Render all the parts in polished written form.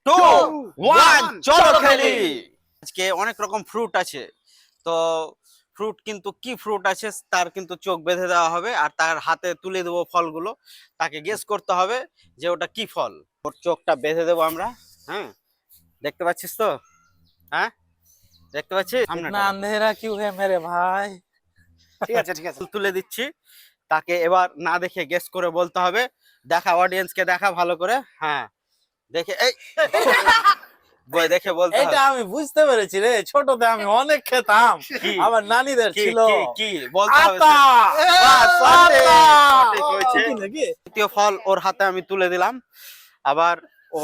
2 1 চলো খেলি। আজকে অনেক রকম ফ্রুট আছে, তো ফ্রুট কিন্তু কি ফ্রুট আছে তার কিন্তু চোখ বেঁধে দেওয়া হবে আর তার হাতে তুলে দেবো ফলগুলো, তাকে গেস করতে হবে যে ওটা কি ফল। ওর চোখটা বেঁধে দেবো আমরা। হ্যাঁ, দেখতে পাচ্ছিস তো? হ্যাঁ, দেখতে পাচ্ছিস? इतना अंधेरा क्यों है मेरे भाई? ঠিক আছে ঠিক আছে, তুলে দিচ্ছি। তাকে এবার না দেখে গেস করে বলতে হবে। দেখা, অডিয়েন্সকে দেখা ভালো করে। হ্যাঁ, দেখে এই বই দেখে বলতে হবে। এটা আমি বুঝতে পেরেছি রে, ছোটতে আমি অনেক খেতাম, কি? আমার নানিদের কি ছিল কি কি বলতে হবে? আতা। বাস, সঠিক, আতা। সঠিক হয়েছে। কি নাকি? দ্বিতীয় ফল ওর হাতে আমি তুলে দিলাম। আবার ও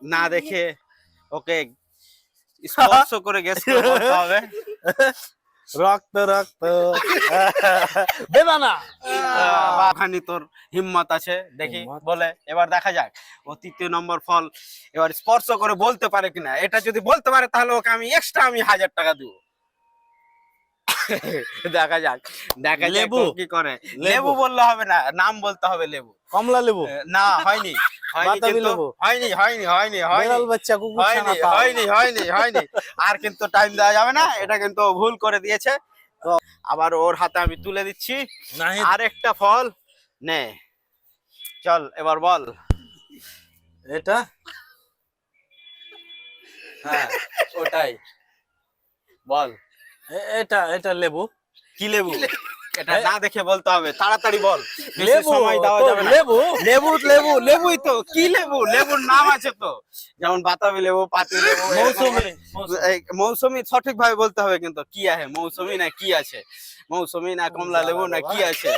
না দেখে ওকে স্পর্শ করে গেস করে বলতে হবে। রক্ত রক্ত বেদানা। ওখানে তোর হিম্মত আছে, দেখি হিম্মত। বলে। এবার দেখা যাক ও তৃতীয় নম্বর ফল এবার স্পর্শ করে বলতে পারে কিনা। এটা যদি বলতে পারে তাহলে ওকে আমি এক্সট্রা 1000 টাকা দিব। দেখা যাক, দেখা যাক লেবু। ও কি করে। লেবু বললে হবে না, নাম বলতে হবে লেবু। কমলা লেবু, না, হয়নি হয়নি বাতাবি কিন্তু লেবু। হয়নি হয়নি হয়নি হয়নি বেড়াল বাচ্চা কুকুর ছানা হয়নি তাও। হয়নি হয়নি হয়নি আর কিন্তু টাইম দেওয়া যাবে না, এটা কিন্তু ও ভুল করে দিয়েছে। তো আবার ওর হাতে আমি তুলে দিচ্ছি নাহি। আরেকটা ফল। নে, চল এবার বল। এটা হ্যাঁ ওটাই বল এটা এটা লেবু। কি লেবু? এটা না দেখে বলতে হবে, তাড়াতাড়ি বল, বেশি লেবু সময় দেওয়া তো যাবে না। লেবু। লেবু লেবু লেবুই তো। কি লেবু? লেবুর নাম আছে তো, যেমন বাতাবি লেবু, পাতি লেবু, মৌসুমী। এই মৌসুমী সঠিক ভাবে বলতে হবে কিন্তু। কি আছে মৌসুমী না কি আছে? মৌসুমী না কমলা লেবু না কি আছে?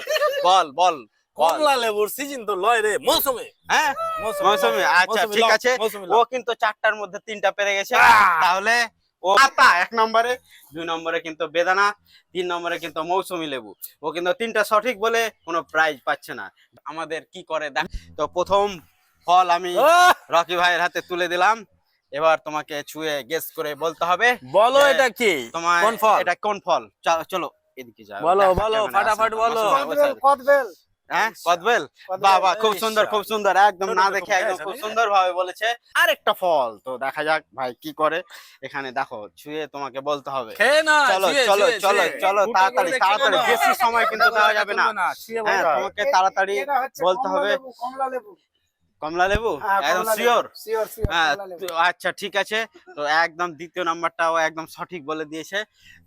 বল বল বল। কমলা লেবুর সিজন তো লয় রে, মৌসুমী। হ্যাঁ, মৌসুমী। আচ্ছা মৌসুমী ঠিক লও, আছে, মৌসুমী ও লও। কিন্তু 4টার মধ্যে 3টা পেরে গেছে। আহ! তাহলে ও আতা 1 নম্বরে, 2 নম্বরে কিন্তু বেদানা, 3 নম্বরে কিন্তু মৌসুমী লেবু। ও কিন্তু 3টা সঠিক বলে কোনো প্রাইজ পাচ্ছে না। আমাদের কি করে দেখ। তো প্রথম ফল আমি আহ! রকি ভাইয়ের হাতে তুলে দিলাম। এবার তোমাকে ছুঁয়ে গেস করে বলতে হবে বলো যে এটা কি, তোমার কোন ফল? এটা কোন ফল। চলো এদিকে যাও। বলো, দেখা বলো, ক্যামেরা ফাটাফাট আছে, বলো। মাসুম ভাই, বসে আছে। হ্যাঁ, কদবেল। বাহ বাহ, খুব সুন্দর খুব সুন্দর, একদম ছোট না ছোট দেখে গাছ একদম আছে খুব নাকি? সুন্দর ভাবে বলেছে। আরেকটা ফল, তো দেখা যাক ভাই কি করে। এখানে দেখো, ছুঁয়ে তোমাকে বলতে হবে। খেয়ে না, চলো ছুঁয়ে, চলো ছুঁয়ে, চলো ছুঁয়ে। চলো, ফুটো করে তাড়াতাড়ি দেখতে তাড়াতাড়ি, পারো। বেশি সময় কিন্তু দেওয়া যাবে না। ছুঁয়ে হ্যাঁ, বলতে হবে। তোমাকে তাড়াতাড়ি বলতে হবে। কমলা লেবু একদম শিওর? হ্যাঁ, তো আচ্ছা ঠিক আছে। তো একদম দ্বিতীয় নাম্বারটাও একদম সঠিক বলে দিয়েছে।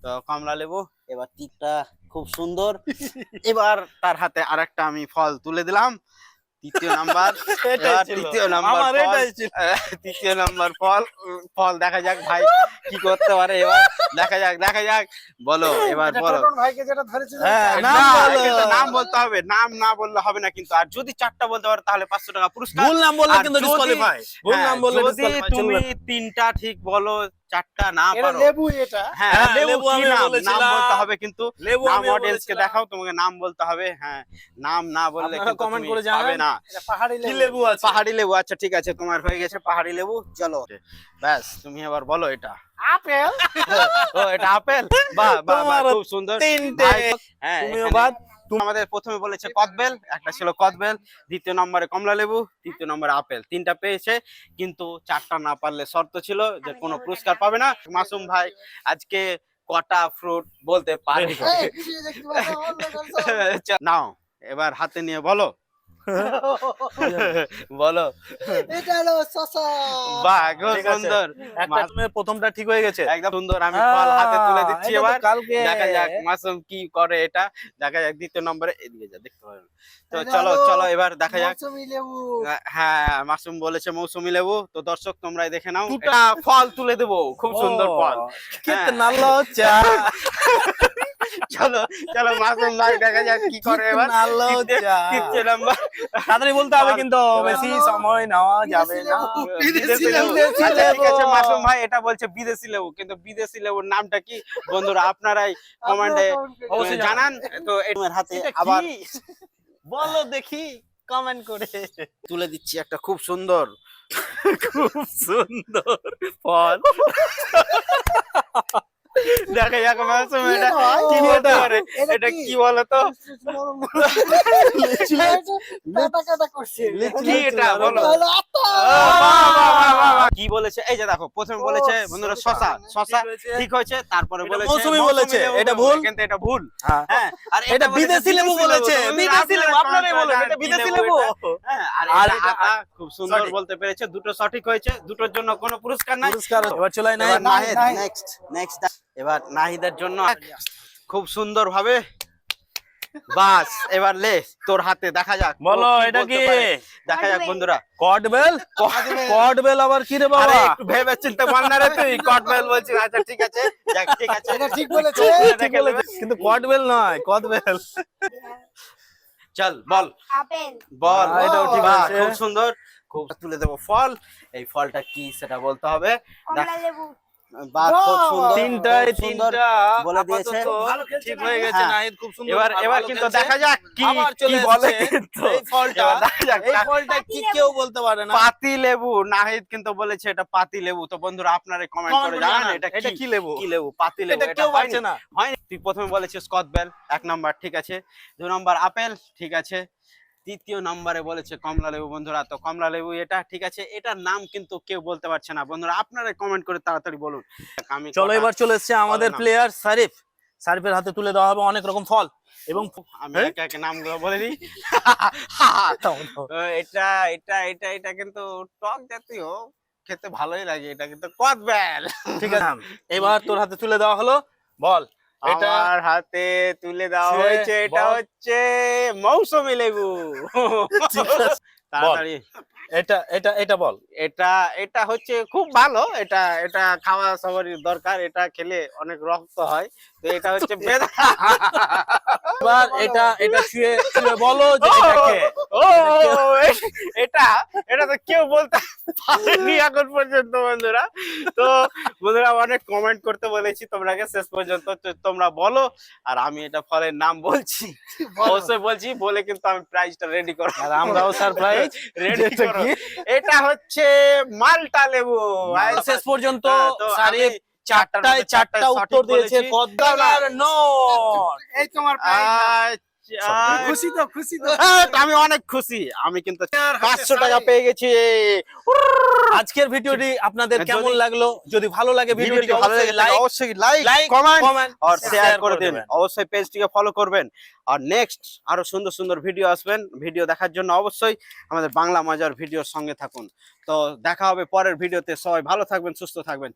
তো কমলা লেবু। এবার টিকটা খুব সুন্দর। এবার তার হাতে আরেকটা আমি ফল তুলে দিলাম। তৃতীয় নাম্বার। এটাই এবার ছিল। তৃতীয় নাম্বার আমার ফল। এটাই ছিল। তৃতীয় নাম্বার ফল। ফল দেখা যাক ভাই কি করতে পারে এবার। দেখা যাক দেখা যাক। বলো এবার বলো। হ্যাঁ, না, নাম বলো। কিন্তু নাম বলতে হবে, নাম না বললে হবে না কিন্তু। আর যদি 4টা বলতে পারো তাহলে 500 টাকা পুরস্কার। ভুল নাম বললে আর কিন্তু যদি- ডিসকোয়ালিফাই। ভুল হ্যাঁ, নাম বললে যদি ডিসকোয়ালিফাই তুমি চলবে না। 3টা ঠিক বলো, 4টা না পারো। হ্যাঁ, হ্যাঁ, লেবু লেবু কি আমিও নাম? নাম বলেছিলাম। বলতে হবে কিন্তু। লেবু নাম আমিও অডিয়েন্সকে বলেছিলাম। দেখাও, তোমাকে নাম বলতে হবে। হ্যাঁ, নাম না বললে আপনারা কিন্তু কমেন্ট তুমি করে পাবে জানান না। কি লেবু আছে। পাহাড়ি লেবু। আচ্ছা ঠিক আছে, তোমার হয়ে গেছে পাহাড়ি লেবু। চলো ব্যাস, তুমি এবার বলো এটা। ও, এটা আপেল। বাহ বাহ বাহ, তোমারও খুব সুন্দর। 3টে। ভাই, হ্যাঁ, তুমিও এখানে বাদ। আমাদের প্রথমে বলেছে কদবেল, একটা ছিল কদবেল, দ্বিতীয় নম্বরে কমলা লেবু, তৃতীয় নম্বরে আপেল। 3টা পেয়েছে, কিন্তু 4টা না পারলে শর্ত ছিল যে কোনো পুরস্কার পাবে না। মাসুম ভাই আজকে কটা ফ্রুট বলতে পারে? নাও এবার হাতে নিয়ে বলো। বলো। বাহ, খুব ঠিক আছে। সুন্দর। একটা তুমি প্রথমটা ঠিক হয়ে গেছে। একদম সুন্দর। আমি ফল হাতে তুলে দিচ্ছি এটা তো এবার। কালকে। দেখা যাক মাসুম কি করে এটা। দেখা যাক দ্বিতীয় নম্বরে, এদিকে যা, দেখতে পাবেন। তো চলো চলো এবার দেখা যাক। হ্যাঁ, মাসুম বলেছে মৌসুমী লেবু। তো দর্শক তোমরাই দেখে নাও, দুটা। এটা ফল তুলে দেবো, খুব সুন্দর ফল। কিতনা লজ্জা। চলো চলো মাসুম ভাই, দেখা যাক কি করে এবার। কিতনা লজ্জা। তৃতীয় নাম্বার। তাড়াতাড়ি বলতে হবে কিন্তু, বেশি সময় নেওয়া যাবে না। বিদেশি লেবু। বিদেশি আচ্ছা ঠিক আছে, লেবু। মাসুম ভাই এটা বলছে বিদেশি লেবু, কিন্তু বিদেশি লেবুর নামটা কি বন্ধুরা আপনারাই কমেন্টে অবশ্যই জানান। তো এর হাতে এটা আবার কি? বলো দেখি কমেন্ট করে। তুলে দিচ্ছি একটা খুব সুন্দর খুব সুন্দর ফল। দেখা যাক মাসুম এটা কি বলতে পারে। এটা কি বলতো? কি এটা বলো? বাহ, বাহ, বাহ, বাহ, কি বলেছে এই যে দেখো প্রথমে বলেছে বন্ধুরা শশা শশা হয়েছে। ঠিক হয়েছে তারপরে এটা বলেছে মৌসুমী বলেছে, লেবু এটা বলেছে, ভুল। কিন্তু এটা ভুল হ্যাঁ। হ্যাঁ আর এটা বলেছে বিদেশি লেবু বলেছে, তো বন্ধুরা বিদেশি লেবু আপনারা আপনারাই বলেন, comment এটা করেন, বিদেশি কি লেবু। হ্যাঁ আর আর এটা এটা আতা খুব সুন্দর সঠিক। বলতে পেরেছে, দুটো সঠিক হয়েছে, দুটোর জন্য কোনো পুরস্কার নাই। পুরস্কার এবার চলে নাই এবার নাহিদ নেক্সট এবার নাহিদের জন্য খুব সুন্দর ভাবে বাস এবার লে তোর হাতে দেখা যাক ও বলো কি এটা বলতে কি? পারে। দেখা যাক বন্ধুরা কটবেল, কটবেল আবার কি রে আরে বাবা? একটু ভেবে চিন্তে বল না রে তুই কটবেল বলছিস, আচ্ছা ঠিক আছে যাক ঠিক আছে এটা ঠিক বলেছে। ঠিক বলেছে, কিন্তু কটবেল নয়, কটবেল। চল বল আপেল, বল এটাও ঠিক বাহ, আছে। খুব সুন্দর, খুব তুলে দেবো ফল, এই ফলটা কি সেটা বলতে হবে। কমলা লেবু, বাহ খুব সুন্দর, তিনটায় খুব সুন্দর তিনটা বলে দিয়েছে। আপাতত ঠিক হয়ে গেছে, হ্যাঁ। নাহিদ খুব সুন্দর। এবার ভালো কিন্তু খেলছে। দেখা যাক কি আবার চলে কি বলে এসেছে কিন্তু এই ফলটা, এবার দেখা যাক। এই ফলটা কি কেউ বলতে পারে না। পাতি লেবু, নাহিদ কিন্তু বলেছে এটা পাতি লেবু। তো বন্ধুরা আপনারা কমেন্ট Comment করে করে জানান জানান, এটা এটা কি লেবু? কি লেবু? পাতি লেবু। এটা এটা কেউ হয়নি, পারছে না। হয়নি। তুই প্রথমে বলেছিস কদবেল, 1 নাম্বার ঠিক আছে, 2 নাম্বার আপেল ঠিক আছে, তৃতীয় নম্বরে বলেছে কমলা লেবু। বন্ধুরা তো কমলা লেবু এটা ঠিক আছে, এটার নাম কিন্তু কেউ বলতে পারছে না। বন্ধুরা আপনারা কমেন্ট করে তাড়াতাড়ি বলুন। আমি চলো কটা- এবার চলে এসেছে আমাদের বলো না। প্লেয়ার সারিফ। সারিফের হাতে তুলে দেওয়া হবে অনেক রকম ফল এবং আমি এই? একে একে নামগুলো বলে দিই। এটা এটা এটা এটা কিন্তু টক জাতীয়, খেতে ভালোই লাগে, এটা কিন্তু কদবেল। ঠিক আছে, এবার তোর হাতে তুলে দেওয়া হলো, বল এটা আমার হাতে তুলে দেওয়া সে হয়েছে, এটা বল। হচ্ছে মৌসুমী লেবু। ঠিক আছে, তাড়াতাড়ি এটা এটা এটা বল। এটা এটা হচ্ছে খুব ভালো, এটা এটা খাওয়া সবারই দরকার, এটা খেলে অনেক রক্ত হয়। তো এটা হচ্ছে বেদানা। এবার এটা এটা শুয়ে শুয়ে বলো যে এটা কে? ও এটা এটা তো কেউ বলতে পারেনি এখন পর্যন্ত বন্ধুরা। তো বন্ধুরা অনেক কমেন্ট করতে বলেছি তোমরাকে, শেষ পর্যন্ত তো তোমরা বলো আর আমি এটা ফলের নাম বলছি, অবশ্যই বলছি, বলে কিন্তু আমি প্রাইজটা রেডি করব। আর আমরাও সারপ্রাইজ রেডি এটা করো। কি? এটা হচ্ছে মালটা লেবু। শেষ পর্যন্ত হ্যাঁ, তো সারিফ আমি চারটায় চারটা সঠিক উত্তর দিয়েছে, বলেছি। কদবেল নট। এই তোমার prize। আচ্ছা, খুশি তো খুশি তো হ্যাঁ, আমি অনেক খুশি, আমি কিন্তু 500 টাকা পেয়ে গেছি। আজকের ভিডিওটি আপনাদের কেমন লাগলো? যদি ভালো লাগে ভিডিওটি ভিডিওটি ভালো লাগে লাইক অবশ্যই লাইক লাইক কমেন্ট কমেন্ট আর শেয়ার করে দিন। অবশ্যই পেজটিকে ফলো করবেন আর নেক্সট আরো সুন্দর সুন্দর ভিডিও আসবেন। ভিডিও দেখার জন্য অবশ্যই আমাদের বাংলা মজার ভিডিওর সঙ্গে থাকুন। তো দেখা হবে পরের ভিডিওতে, সবাই ভালো থাকবেন, সুস্থ থাকবেন।